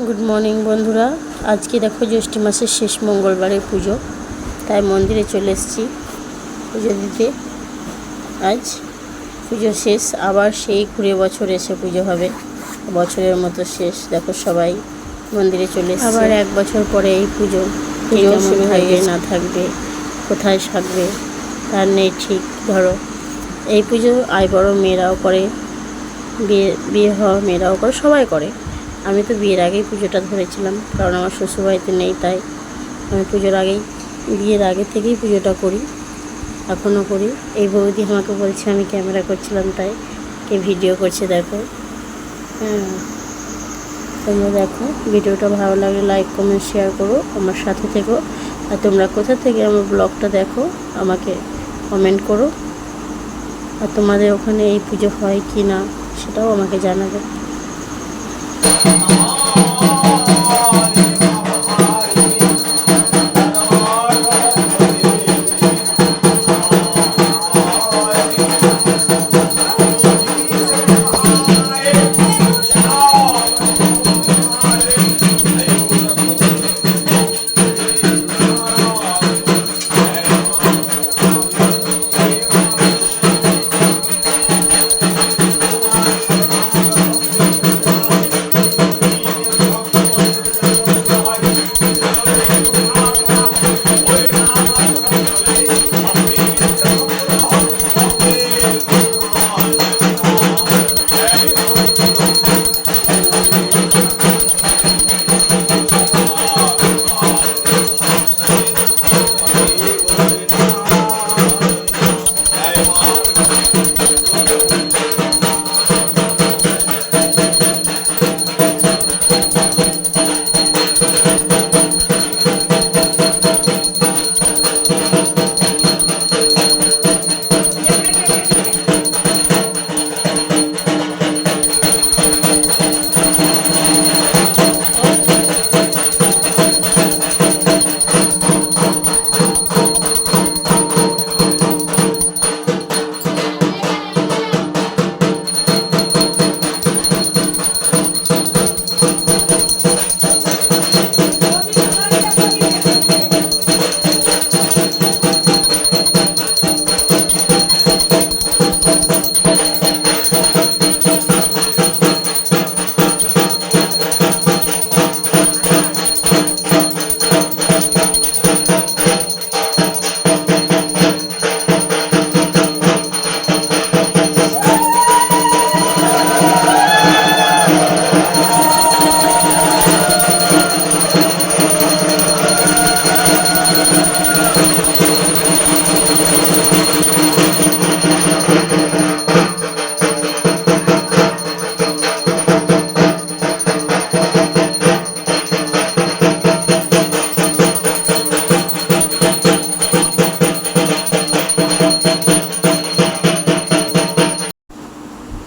Good morning বন্ধুরা। আজকে দেখো জ্যৈষ্ঠ মাসের শেষ মঙ্গলবারের পুজো, তাই মন্দিরে চলে এসেছি পুজো দিতে। আজ পুজো শেষ, আবার সেই ঘুরে বছর এসে পুজো হবে, বছরের মতো শেষ। দেখো সবাই মন্দিরে চলে এসেছে। আবার এক বছর পরে এই পুজো শুরু থাকবে না থাকবে, কোথায় থাকবে তার নেই ঠিক। ধরো এই পুজো আয় বড় মেয়েরাও করে, বিয়ে হওয়া মেয়েরাও করে, সবাই করে। আমি তো বিয়ের আগেই পুজোটা ধরেছিলাম, কারণ আমার শ্বশুরবাড়িতে নেই, তাই আমি বিয়ের আগে থেকেই পুজোটা করি, এখনও করি। এই বৌদি আমাকে বলছে আমি ক্যামেরা করছিলাম, তাই কে ভিডিও করছে দেখো। তোমরা দেখো, ভিডিওটা ভালো লাগলে লাইক কমেন্ট শেয়ার করো, আমার সাথে থেকো। আর তোমরা কোথা থেকে আমার ব্লগটা দেখো আমাকে কমেন্ট করো। আর তোমাদের ওখানে এই পুজো হয় কি না সেটাও আমাকে জানাবে।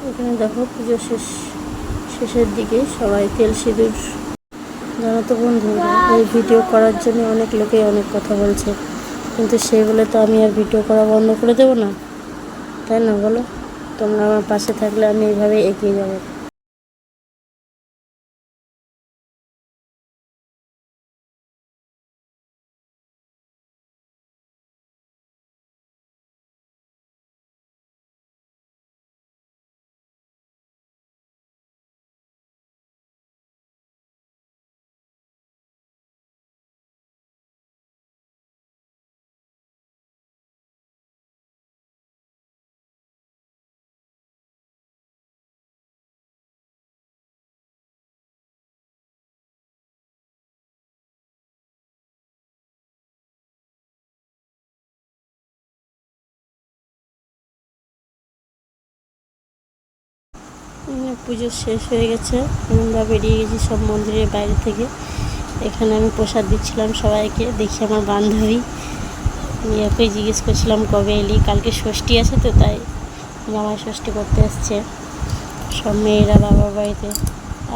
এখানে দেখো পুজো শেষের দিকে সবাই তেল সিঁদুর। জানো তো বন্ধুরা, এই ভিডিও করার জন্য অনেক লোকেই অনেক কথা বলছে, কিন্তু সেই বলে তো আমি আর ভিডিও করা বন্ধ করে দেবো না, তাই না বলো? তোমরা আমার পাশে থাকলে আমি এইভাবে এগিয়ে যাবো। পুজো শেষ হয়ে গেছে, আমরা বেরিয়ে গেছি সব মন্দিরের বাইরে থেকে। এখানে আমি প্রসাদ দিচ্ছিলাম সবাইকে। দেখি আমার বান্ধবী ইয়াকে জিজ্ঞেস করছিলাম কবে এলি, কালকে ষষ্ঠী আছে তো, তাই জামাই ষষ্ঠী করতে আসছে সব মেয়েরা বাবার বাড়িতে।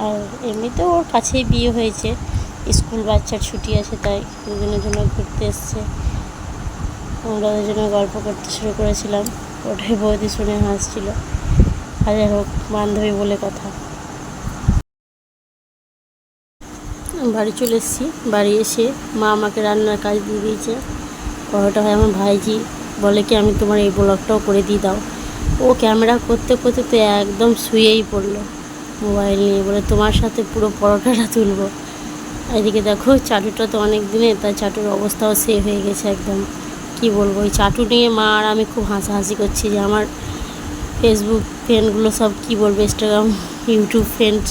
আর এমনিতেও ওর কাছেই বিয়ে হয়েছে, স্কুল বাচ্চার ছুটি আছে, তাই দুদিনের জন্য ঘুরতে এসছে। আমরা ওদের জন্য গল্প করতে শুরু করেছিলাম, ওটাই বৌদি শুনে হাসছিল। যাই হোক, বান্ধবী বলে কথা। বাড়ি চলে এসেছি। বাড়ি এসে মা আমাকে রান্নার কাজ দিয়ে দিয়েছে। পরোটা হয় আমার ভাইজি বলে কি আমি তোমার এই ব্লগটাও করে দিয়ে দাও। ও ক্যামেরা করতে করতে তো একদম শুয়েই পড়লো মোবাইল নিয়ে, বলে তোমার সাথে পুরো পরোটাটা তুলবো। এদিকে দেখো চাটুটা তো অনেক দিনে, তাই চাটুর অবস্থাও সেভ হয়ে গেছে একদম। কি বলবো, ওই চাটু নিয়ে মা আর আমি খুব হাসাহাসি করছি যে আমার ফেসবুক ফ্রেন্ডগুলো সব কি বলবে, ইনস্টাগ্রাম ইউটিউব ফ্রেন্ড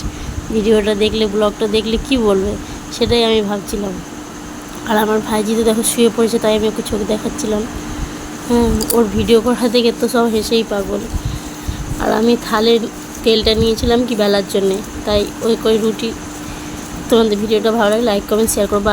ভিডিওটা দেখলে ব্লগটা দেখলে কি বলবে, সেটাই আমি ভাবছিলাম। আর আমার ভাইজি তো দেখো শুয়ে পড়েছে, তাই আমি ওকে চোখ দেখাচ্ছিলাম। ওর ভিডিও করা দেখে তো সব হেসেই পাগল। আর আমি থালের তেলটা নিয়েছিলাম কি বেলার জন্যে, তাই ওই রুটি। তোমাদের ভিডিওটা ভালো লাগে লাইক কমেন্ট শেয়ার করবো।